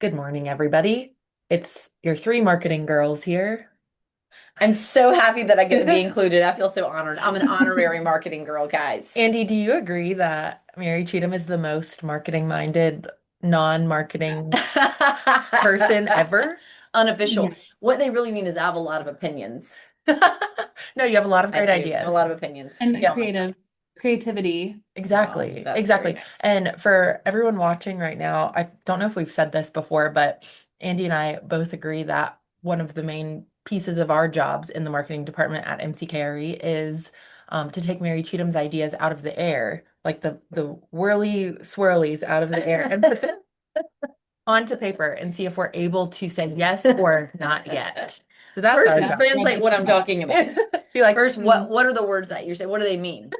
Good morning, everybody. It's your three marketing girls here. I'm so happy that I get to be included. I feel so honored. I'm an honorary marketing girl, guys. Andy, do you agree that Mary Cheatham is the most marketing-minded, non-marketing person ever? Unofficial. Yeah, What they really mean is I have a lot of opinions. No, you have a lot of I great do. I have a ideas. lot of opinions. and Yeah, creativity. Oh, exactly. that's very Exactly. nice. And for everyone watching right now, I don't know if we've said this before, but Andy and I both agree that one of the main pieces of our jobs in the marketing department at MCKRE is to take Mary Cheatham's ideas out of the air, like the whirly swirlies out of the air, and put them onto paper and see if we're able to say yes or not yet. So that's First, our Yeah, job. love translate this what I'm one. talking about. Be like, First, what are the words that you're saying? What do they mean?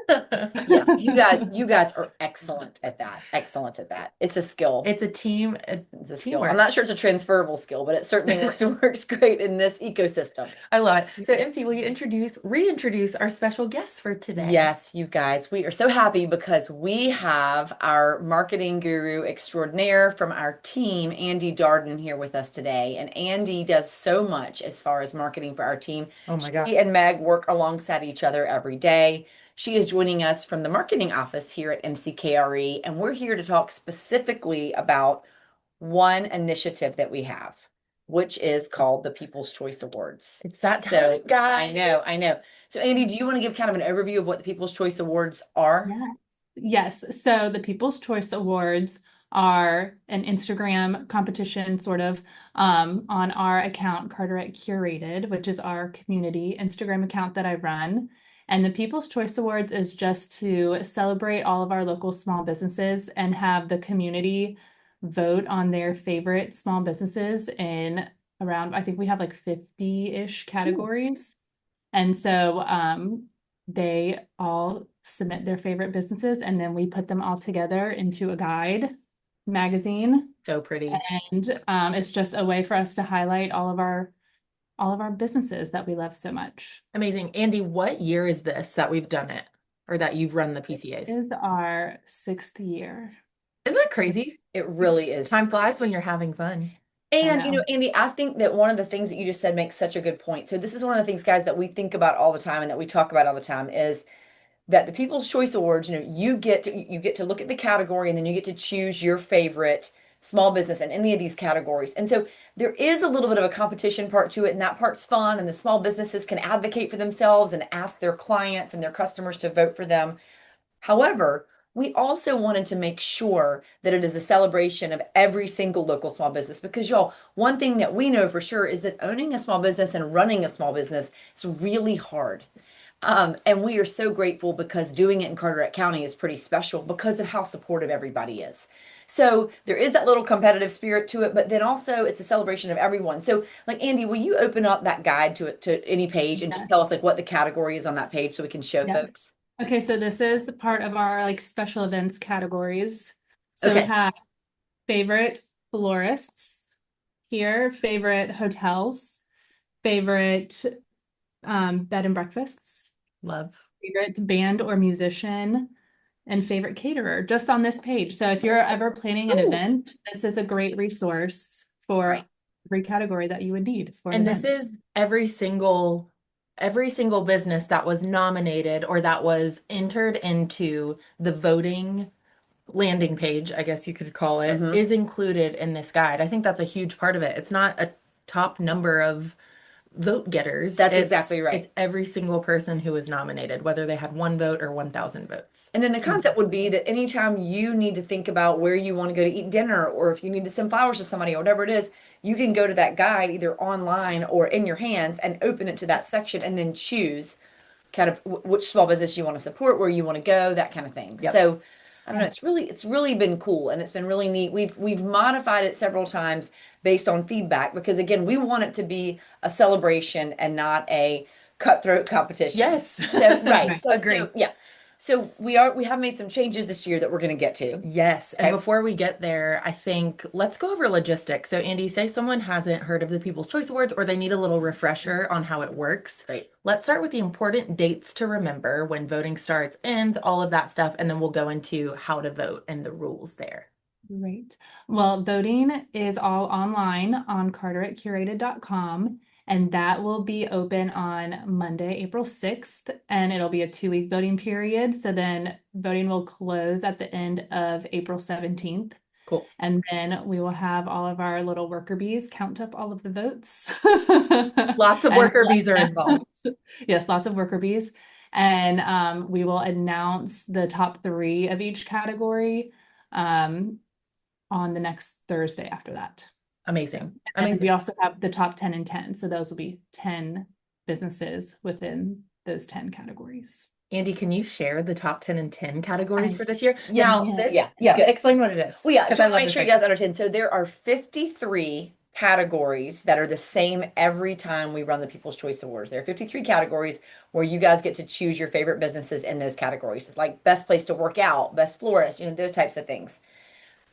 Yeah, you guys are excellent at that. Excellent at that. It's a skill. it's a team, It's a skill. I'm teamwork. not sure it's a transferable skill, but it certainly works great in this ecosystem. I love it. So, MC, will you reintroduce our special guests for today? Yes, you guys, we are so happy because we have our marketing guru extraordinaire from our team, Andie Darden, here with us today. And Andie does so much as far as marketing for our team. Oh my gosh. She and Meg work alongside each other every day. She is joining us from the marketing office here at MCKRE, and we're here to talk specifically about one initiative that we have, which is called the People's Choice Awards. It's that time, So I guys. know, I know. So Andie, do you want to give kind of an overview of what the People's Choice Awards are? Yes. Yes. So the People's Choice Awards are an Instagram competition, sort of, on our account, Carteret Curated, which is our community Instagram account that I run. And the People's Choice Awards is just to celebrate all of our local small businesses and have the community vote on their favorite small businesses in around, I think we have like 50-ish Ooh. categories. And so they all submit their favorite businesses, and then we put them all together into a guide magazine. So pretty. And it's just a way for us to highlight all of our businesses that we love so much. Amazing. Andy, what year is this that we've done it or that you've run the It PCAs? is our 6th year. Isn't that crazy? It really is. Time flies when you're having fun. I And, know. Andie, I think that one of the things that you just said makes such a good point. So this is one of the things, guys, that we think about all the time and that we talk about all the time is that the People's Choice Awards, you get to look at the category and then you get to choose your favorite small business in any of these categories. And so there is a little bit of a competition part to it, and that part's fun. And the small businesses can advocate for themselves and ask their clients and their customers to vote for them. However, we also wanted to make sure that it is a celebration of every single local small business because, y'all, one thing that we know for sure is that owning a small business and running a small business is really hard. And we are so grateful because doing it in Carteret County is pretty special because of how supportive everybody is. So there is that little competitive spirit to it, but then also it's a celebration of everyone. So, like Andie, will you open up that guide to any page and just tell us Yes. like what the category is on that page so we can show Yes. folks? Okay, so this is part of our like special events categories. So we Okay. have favorite florists here, favorite hotels, favorite bed and breakfasts, Love. favorite band or musician, and favorite caterer, just on this page. So if you're ever planning an Ooh. event, this is a great resource for Right. every category that you would need for an And this event. is every single business that was nominated or that was entered into the voting landing page, I guess you could call it, Mm-hmm. is included in this guide. I think that's a huge part of it. It's not a top number of vote getters. That's It's exactly right. it's every single person who was nominated, whether they had one vote or 1,000 votes. And then the concept would be that anytime you need to think about where you want to go to eat dinner, or if you need to send flowers to somebody, or whatever it is, you can go to that guide either online or in your hands and open it to that section and then choose kind of which small business you want to support, where you want to go, that kind of thing. Yep. So I don't know, it's really been cool and it's been really neat. We've modified it several times based on feedback because again, we want it to be a celebration and not a cutthroat competition. Yes. So right. Right. So Agree. yeah. So we have made some changes this year that we're going to get to. Yes. And Okay. before we get there, I think let's go over logistics. So, Andy, say someone hasn't heard of the People's Choice Awards or they need a little refresher on how it works. Great. Let's start with the important dates to remember when voting starts, ends, all of that stuff, and then we'll go into how to vote and the rules there. Great. Well, voting is all online on carteretcurated.com, and that will be open on Monday, April 6th, and it'll be a 2-week voting period. So then voting will close at the end of April 17th. Cool. And then we will have all of our little worker bees count up all of the votes. Lots of And worker bees are involved. yes, lots of worker bees. And we will announce the top 3 of each category on the next Thursday after that. Amazing. And we Amazing. also have the top 10 and 10. So those will be 10 businesses within those 10 categories. Andie, can you share the top 10 and 10 categories for this year? Yeah, Now, this, yeah. explain what it is. Well, yeah, Because so I love make this sure you idea. guys understand. So there are 53 categories that are the same every time we run the People's Choice Awards. There are 53 categories where you guys get to choose your favorite businesses in those categories. It's like best place to work out, best florist, those types of things.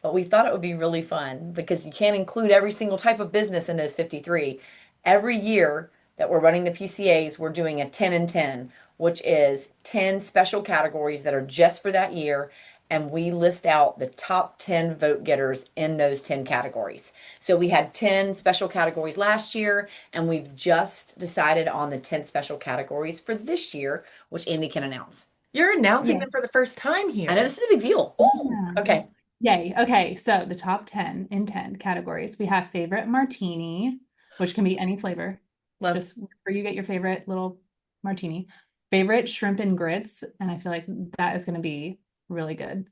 But we thought it would be really fun because you can't include every single type of business in those 53. Every year that we're running the PCAs, we're doing a 10 and 10, which is 10 special categories that are just for that year. And we list out the top 10 vote getters in those 10 categories. So we had 10 special categories last year, and we've just decided on the 10 special categories for this year, which Andie can announce. You're announcing Yeah. them for the first time here. I know this is a big deal. Ooh, okay. Yay. Okay. So the top 10 in 10 categories. We have favorite martini, which can be any flavor. Love. Just where you get your favorite little martini. Favorite shrimp and grits. And I feel like that is going to be really good.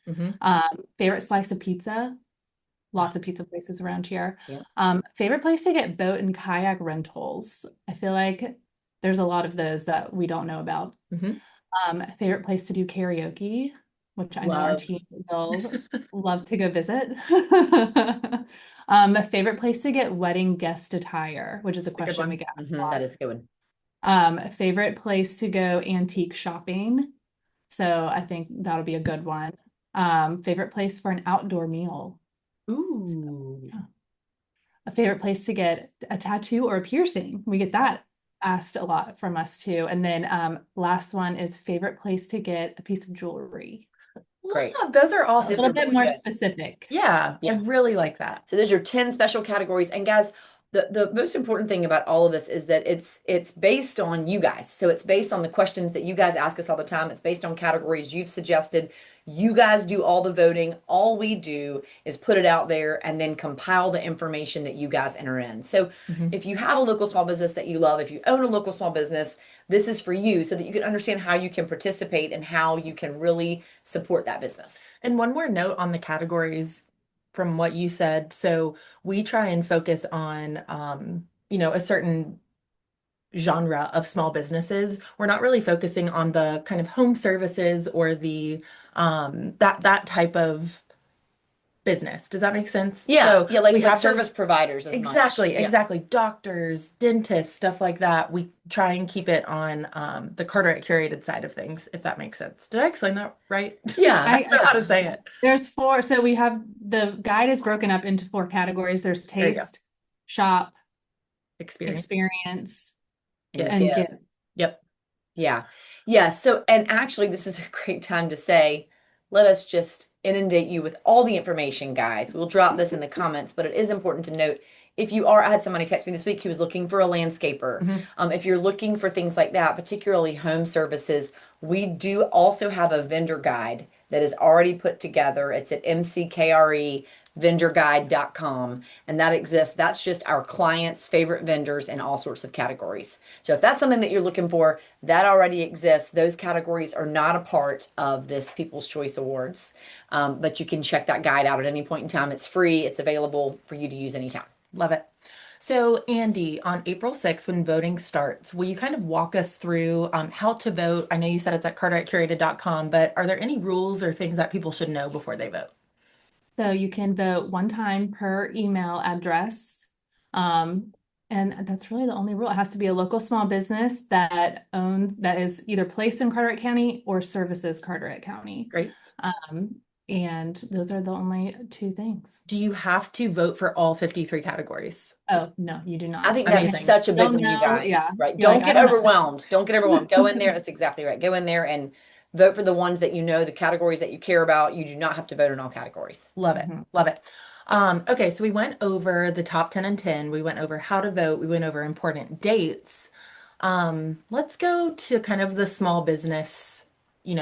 Favorite slice of pizza. Lots of pizza places around here. Yeah. Favorite place to get boat and kayak rentals. I feel like there's a lot of those that we don't know about. Favorite place to do karaoke, which I know our team will love to go visit. Favorite place to get wedding guest attire, which is a question we get asked a lot. That is a good one. Favorite place to go antique shopping. So I think that'll be a good one. Favorite place for an outdoor meal. Ooh. Yeah. A favorite place to get a tattoo or a piercing. We get that asked a lot from us too. And then last one is favorite place to get a piece of jewelry. Great. Love, those are A awesome. little bit more specific. Yeah, I really like that. So those are 10 special categories. And guys, the most important thing about all of this is that it's based on you guys. So it's based on the questions that you guys ask us all the time. It's based on categories you've suggested. You guys do all the voting. All we do is put it out there and then compile the information that you guys enter in. So if you have a local small business that you love, if you own a local small business, this is for you so that you can understand how you can participate and how you can really support that business. And one more note on the categories from what you said. So we try and focus on, a certain genre of small businesses. We're not really focusing on the kind of home services or the that type of business. Does that make sense? Yeah, So yeah, like we have service those, providers as much. exactly, Yeah. exactly. Doctors, dentists, stuff like that. We try and keep it on the Carteret curated side of things, if that makes sense. Did I explain that right? Yeah. I don't know how to say it. There's 4. So we have the guide is broken up into 4 categories. There's There you go. taste, shop, Experience. experience, Gift. and gift. gift. Yep. Yeah. Yeah. So, and actually, this is a great time to say, let us just inundate you with all the information, guys. We'll drop this in the comments, but it is important to note if you are, I had somebody text me this week who was looking for a landscaper. If you're looking for things like that, particularly home services, we do also have a vendor guide that is already put together. It's at mckre vendorguide.com, and that exists. That's just our clients' favorite vendors in all sorts of categories. So if that's something that you're looking for, that already exists. Those categories are not a part of this People's Choice Awards, but you can check that guide out at any point in time. It's free. It's available for you to use anytime. Love it. So, Andie, on April 6th, when voting starts, will you kind of walk us through how to vote? I know you said it's at carteretcurated.com, but are there any rules or things that people should know before they vote? So you can vote 1 time per email address. And that's really the only rule. It has to be a local small business that is either placed in Carteret County or services Carteret County. Great. And those are the only 2 things. Do you have to vote for all 53 categories? Oh, no, you do not. I think Amazing. that's such a big Don't one, you know, guys. yeah. Right. You're Don't like, get I don't know. overwhelmed. Don't get overwhelmed. Go in there. That's exactly right. Go in there and Vote for the ones that you know, the categories that you care about. You do not have to vote in all categories. Love it. Mhm. Love it. Okay, so we went over the top 10 and 10. We went over how to vote. We went over important dates. Let's go to kind of the small business,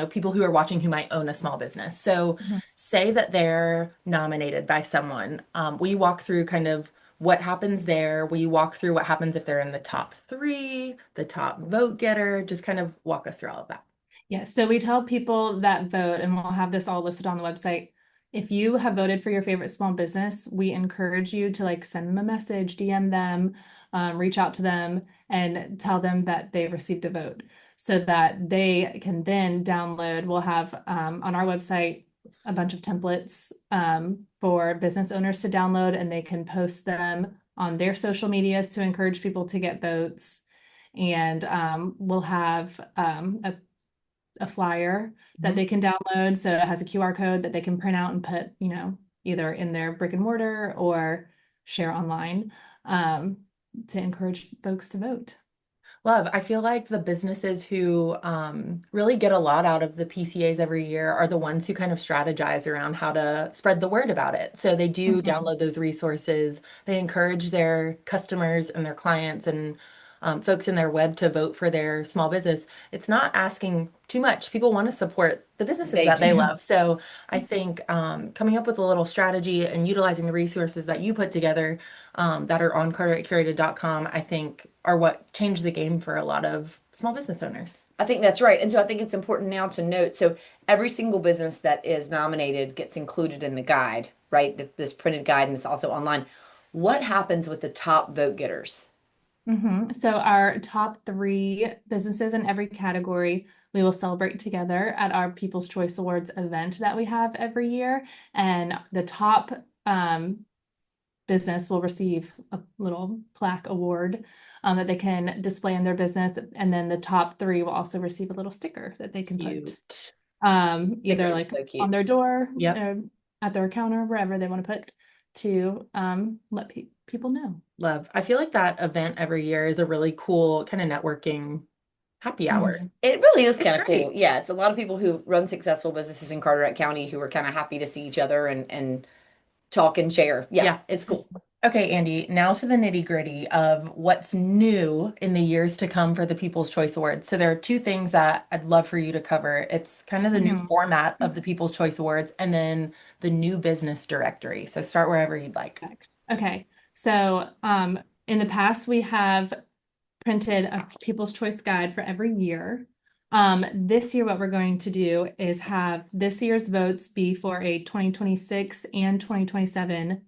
people who are watching who might own a small business. So Mhm. say that they're nominated by someone. We walk through kind of what happens there. We walk through what happens if they're in the top three, the top vote getter. Just kind of walk us through all of that. Yeah, so we tell people that vote, and we'll have this all listed on the website. If you have voted for your favorite small business, we encourage you to like send them a message, DM them, reach out to them, and tell them that they received a vote so that they can then download. We'll have on our website a bunch of templates for business owners to download, and they can post them on their social medias to encourage people to get votes. And we'll have a flyer that Mhm. they can download. So it has a QR code that they can print out and put, either in their brick and mortar or share online um, to encourage folks to vote. Love. I feel like the businesses who really get a lot out of the PCAs every year are the ones who kind of strategize around how to spread the word about it. So they do Mhm. download those resources. They encourage their customers and their clients and folks in their web to vote for their small business. It's not asking too much. People want to support the businesses They that they do. love. So I think coming up with a little strategy and utilizing the resources that you put together that are on carteretcurated.com, I think are what changed the game for a lot of small business owners. I think that's right. And so I think it's important now to note, so every single business that is nominated gets included in the guide, right? This printed guide, and it's also online. What happens with the top vote getters? So our top three businesses in every category, we will celebrate together at our People's Choice Awards event that we have every year. And the top business will receive a little plaque award that they can display in their business. And then the top three will also receive a little sticker that they can put Cute. either Stickers are like so on cute. their door Yep. or at their counter, wherever they want to put to let people know. Love. I feel like that event every year is a really cool kind of networking happy hour. Mhm. It really is It's kind of cool. great. Yeah, it's a lot of people who run successful businesses in Carteret County who are kind of happy to see each other and talk and share. Yeah, Yeah. it's cool. Okay, Andy, now to the nitty-gritty of what's new in the years to come for the People's Choice Awards. So there are two things that I'd love for you to cover. It's kind of the new Mhm. format of the People's Choice Awards and then the new business directory. So start wherever you'd like. Perfect. Okay. So, in the past, we have printed a People's Choice Guide for every year. This year, what we're going to do is have this year's votes be for a 2026 and 2027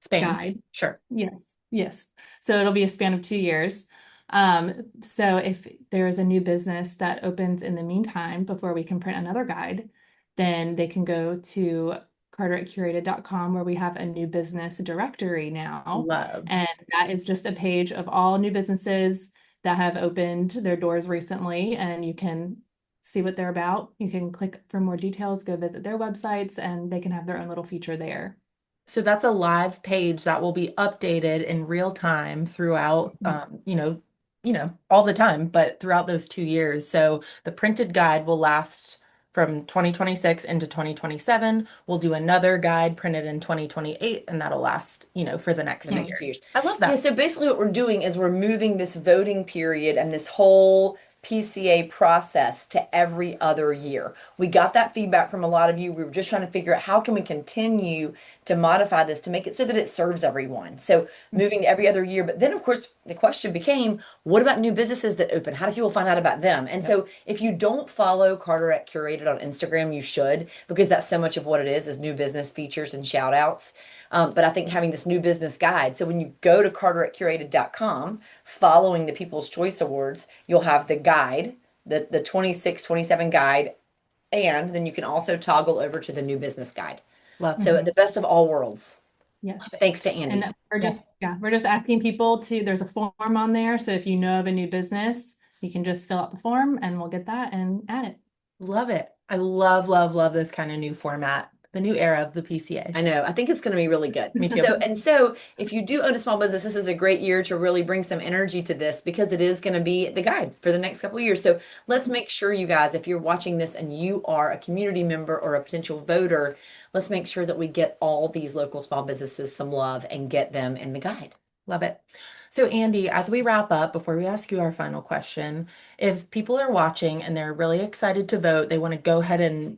Spain. guide. Sure. Yes, yes. So it'll be a span of 2 years. So if there is a new business that opens in the meantime before we can print another guide, then they can go to carteretcurated.com where we have a new business directory now. Love. And that is just a page of all new businesses that have opened their doors recently, and you can see what they're about. You can click for more details, go visit their websites, and they can have their own little feature there. So that's a live page that will be updated in real time throughout, all the time, but throughout those 2 years. So the printed guide will last from 2026 into 2027. We'll do another guide printed in 2028, and that'll last, for the next The two Mhm. next 2 years. years. I love Yeah, that. so basically what we're doing is we're moving this voting period and this whole PCA process to every other year. We got that feedback from a lot of you. We were just trying to figure out how can we continue to modify this to make it so that it serves everyone. So moving to every other year. But then of course the question became, what about new businesses that open? How do people find out about them? And Yep. so if you don't follow Carteret Curated on Instagram, you should, because that's so much of what it is new business features and shout outs. But I think having this new business guide. So when you go to carteretcurated.com, following the People's Choice Awards, you'll have the guide, the 26, 27 guide, and then you can also toggle over to the new business guide. Love. So Mhm. the best of all worlds. Yes. Thanks to And Andie. we're Yes. just, yeah, we're just asking people to, there's a form on there. So if you know of a new business, you can just fill out the form and we'll get that and add it. Love it. I love, love, love this kind of new format. the new era of the PCAs. I know. I think it's going to be really good. Me too. So if you do own a small business, this is a great year to really bring some energy to this because it is going to be the guide for the next couple of years. So let's make sure, you guys, if you're watching this and you are a community member or a potential voter, let's make sure that we get all these local small businesses some love and get them in the guide. Love it. So, Andie, as we wrap up, before we ask you our final question, if people are watching and they're really excited to vote, they want to go ahead and,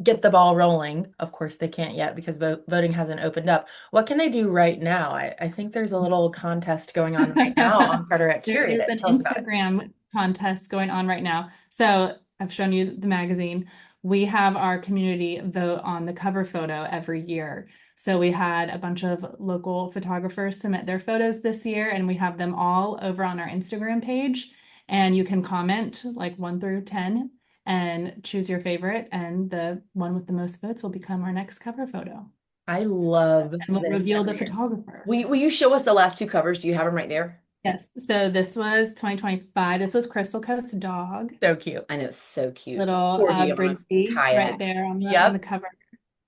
get the ball rolling. Of course, they can't yet because voting hasn't opened up. What can they do right now? I think there's a little contest going on right now on Carteret There is Curated. an Tell us about it. Instagram contest going on right now. So I've shown you the magazine. We have our community vote on the cover photo every year. So we had a bunch of local photographers submit their photos this year, and we have them all over on our Instagram page. And you can comment like 1 through 10 and choose your favorite, and the one with the most votes will become our next cover photo. I love And we'll this reveal the every year. photographer. Will you show us the last two covers? Do you have them right there? Yes. So this was 2025. This was Crystal Coast Dog. So cute. I know, it's so cute. Little Corgi on a Briggsy right kayak. there on Yep. the cover,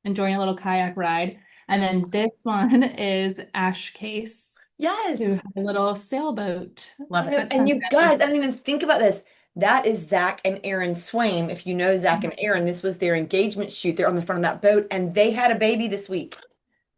enjoying a little kayak ride. And then this one is Ash Case, Yes. who had a little sailboat. Love it. And you guys, I didn't even think about this. That is Zach and Aaron Swaim. If you know Zach and Aaron, this was their engagement shoot. They're on the front of that boat, and they had a baby this week.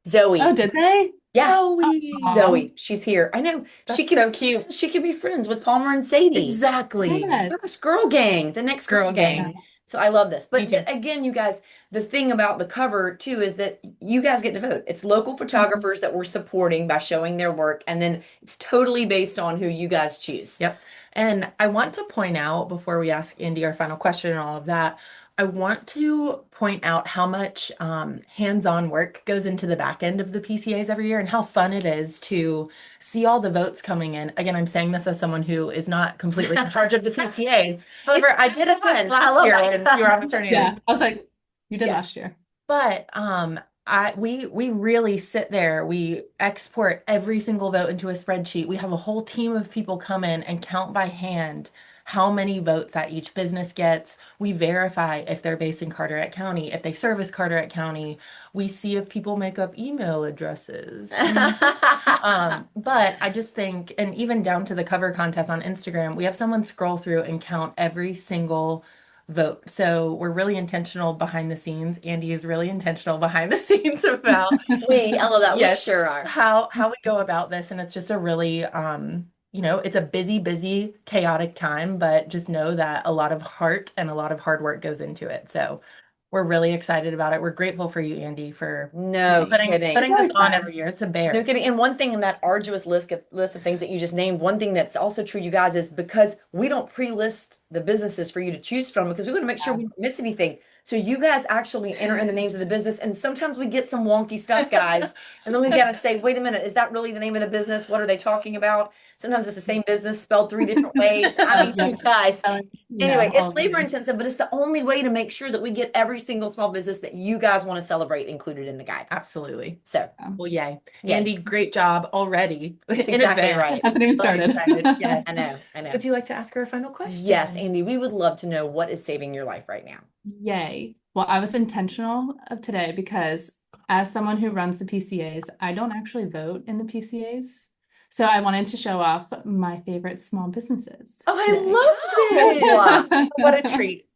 Zoe. Oh, did they? Yeah. Zoe. Aw. Zoe. She's here. I know. That's She could so be cute. friends. She could be friends with Palmer and Sadie. Exactly. Yes. Gosh, girl gang, the next girl Girl gang. gang. So I love this. Me But too. again, you guys, the thing about the cover too is that you guys get to vote. It's local photographers that we're supporting by showing their work, and then it's totally based on who you guys choose. Yep. And I want to point out before we ask Andie our final question and all of that, I want to point out how much hands-on work goes into the back end of the PCAs every year and how fun it is to see all the votes coming in. Again, I'm saying this as someone who is not completely in charge of the PCAs. However, I did assist fun. I last love year that. when you were on maternity leave. Yeah. I was like, you did Yes. last year. But we really sit there. We export every single vote into a spreadsheet. We have a whole team of people come in and count by hand how many votes that each business gets. We verify if they're based in Carteret County, if they service Carteret County. We see if people make up email addresses. But I just think, and even down to the cover contest on Instagram, we have someone scroll through and count every single vote. So we're really intentional behind the scenes. Andie is really intentional behind the scenes about I love that. We Yes. sure are. how we go about this. And it's just a really it's a busy, chaotic time, but just know that a lot of heart and a lot of hard work goes into it. So we're really excited about it. We're grateful for you, Andie, for No putting kidding. this always on fun. every year. It's a bear. No kidding. And one thing in that arduous list of things that you just named, one thing that's also true, you guys, is because we don't pre-list the businesses for you to choose from because we want to make sure we don't miss anything. So you guys actually enter in the names of the business, and sometimes we get some wonky stuff, guys. And then we got to say, wait a minute, is that really the name of the business? What are they talking about? Sometimes it's the same business spelled 3 different ways. I mean, you guys. Anyway, it's labor intensive, but it's the only way to make sure that we get every single small business that you guys want to celebrate included in the guide. Absolutely. So, Well, yay. Yay. Andie, great job already. That's in exactly advance. right. Hasn't even So started. excited. Yes. I know. Would you like to ask her a final question? Yes, Andie, we would love to know what is saving your life right now. Yay. Well, I was intentional of today because as someone who runs the PCAs, I don't actually vote in the PCAs. So I wanted to show off my favorite small businesses Oh, today. I love this. What a treat.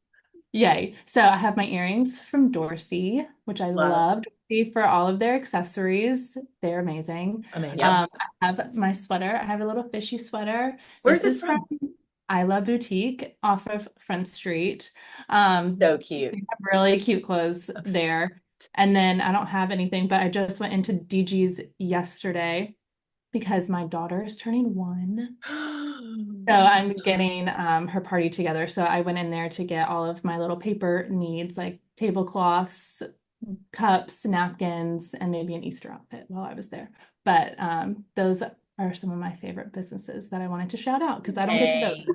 Yay. So I have my earrings from Dorsey, which I Love. love Dorsey for all of their accessories. They're amazing. Amazing. I have my sweater. I have a little fishy sweater. Where's This this is from? I Love Boutique off of Front Street. So cute. They have really cute clothes there. And then I don't have anything, but I just went into DG's yesterday because my daughter is turning 1. So I'm getting her party together. So I went in there to get all of my little paper needs, like tablecloths, cups, napkins, and maybe an Easter outfit while I was there. But those are some of my favorite businesses that I wanted to shout out because I don't get to vote.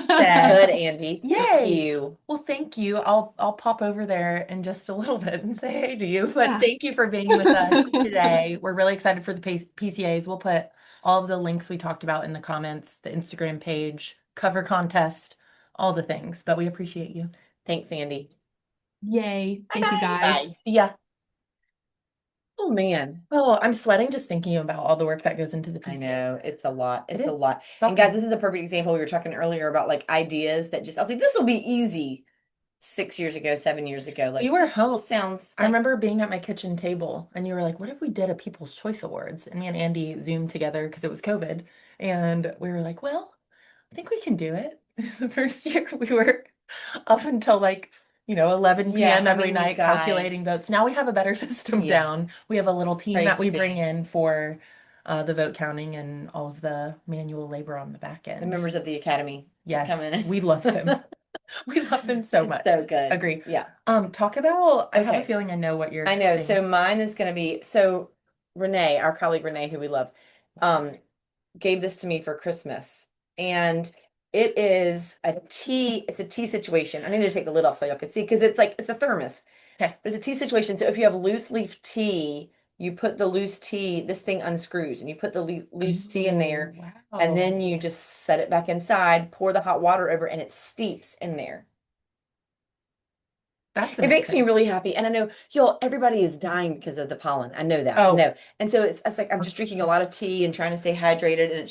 Good, Andie. Yay. Thank you. Well, thank you. I'll pop over there in just a little bit and say hey to you. But Yeah. thank you for being with us today. We're really excited for the PCAs. We'll put all of the links we talked about in the comments, the Instagram page, cover contest, all the things. But we appreciate you. Thanks, Andie. Yay. Bye Thank you bye. guys. Bye. Yeah. Oh man. Oh, I'm sweating just thinking about all the work that goes into the I PC. know it's a lot. It It's a is. lot. And guys, this is a perfect example. We were talking earlier about like ideas that just, I was like, this will be easy 6 years ago, 7 years ago. We Like were this home. sounds I like, remember being at my kitchen table and you were like, what if we did a People's Choice Awards? And me and Andy Zoomed together because it was COVID. And we were like, well, I think we can do it. The first year we were up until like, 11 yeah, p.m. I every mean, you night calculating guys, votes. Now we have a better system yeah, down. We have a little team that praise we bring be. in for the vote counting and all of the manual labor on the back The end. members of the academy that come Yes, in. we love them. We love them so It's much. so good. Agree. Yeah. Talk about, I have a Okay. feeling I know what I your know. thing. So mine is going to be, so Renee, our colleague Renee, who we love, um, gave this to me for Christmas. And it is it's a tea situation. I need to take the lid off so y'all can see because it's like it's a thermos. Okay. But it's a tea situation. So if you have loose leaf tea, you put the loose tea, this thing unscrews and you put the loose tea in there Oh, and wow. then you just set it back inside, pour the hot water over, and it steeps in there. That's It makes me amazing. really happy. And I know, y'all, everybody is dying because of the pollen. I know that. I Oh, know. And so it's like I'm just drinking a lot of tea and trying to stay hydrated. And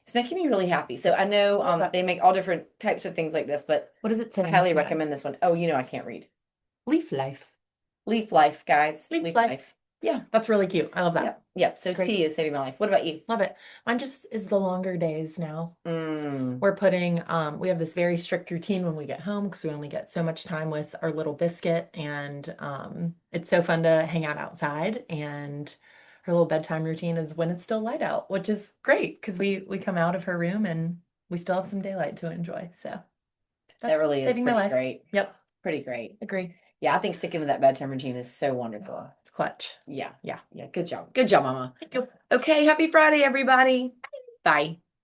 it's making me really happy. So I know love that. they make all different types of things like this, but What does it say I highly inside? recommend this one. Oh, I can't read. Leaf life. Leaf life, guys. Leaf Leaf life. life. Yeah. That's really cute. I love that. Yep. Yep. So Great. tea is saving my life. What about you? Love it. Mine just is the longer days now. Mm. We're putting, we have this very strict routine when we get home because we only get so much time with our little biscuit. And it's so fun to hang out outside. And her little bedtime routine is when it's still light out, which is great because we come out of her room and we still have some daylight to enjoy. So That that's really is saving my pretty life. great. Yep, Pretty great. agree. Yeah, I think sticking with that bedtime routine is so wonderful. It's clutch. Yeah. Yeah. Yeah. Good job. Good job, Mama. Thank you. Okay, happy Friday, everybody. Bye.